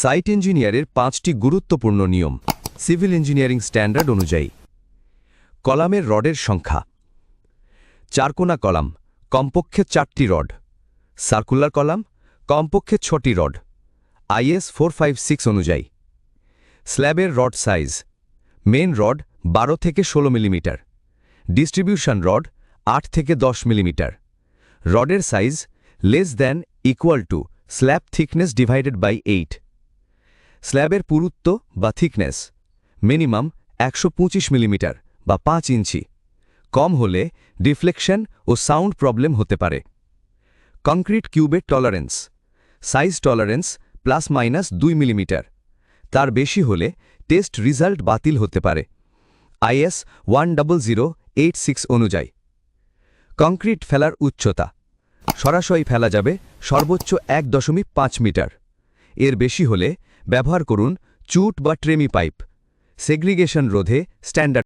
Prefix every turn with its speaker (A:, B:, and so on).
A: Site ইঞ্জিনিয়ারের 5টি গুরুত্বপূর্ণ নিয়ম সিভিল ইঞ্জিনিয়ারিং স্ট্যান্ডার্ড অনুযায়ী। কলামের রডের সংখ্যা। চারকোনা কলাম কমপক্ষে 4টি রড, সার্কুলার কলাম কমপক্ষে 6টি রড IS 456 অনুযায়ী। স্ল্যাবের রড সাইজ। মেন রড 12 থেকে 16 মিলিমিটার, ডিস্ট্রিবিউশন রড 8 থেকে 10 মিলিমিটার। রডের size less than equal to slab thickness divided by 8। স্ল্যাবের পুরুত্ব বা থিকনেস মিনিমাম 125 মিলিমিটার বা 5 ইঞ্চি। কম হলে ডিফ্লেকশন ও সাউন্ড প্রবলেম হতে পারে। কংক্রিট কিউবের টলারেন্স। সাইজ টলারেন্স ±2 মিলিমিটার, তার বেশি হলে টেস্ট রেজাল্ট বাতিল হতে পারে। IS 10086 অনুযায়ী। কংক্রিট ফেলার উচ্চতা। সরাসরি ফেলা যাবে সর্বোচ্চ 1.5 মিটার। এর বেশি হলে ব্যবহার করুন চুট বা ট্রেমি পাইপ। সেগ্রিগেশন রোধে স্ট্যান্ডার্ড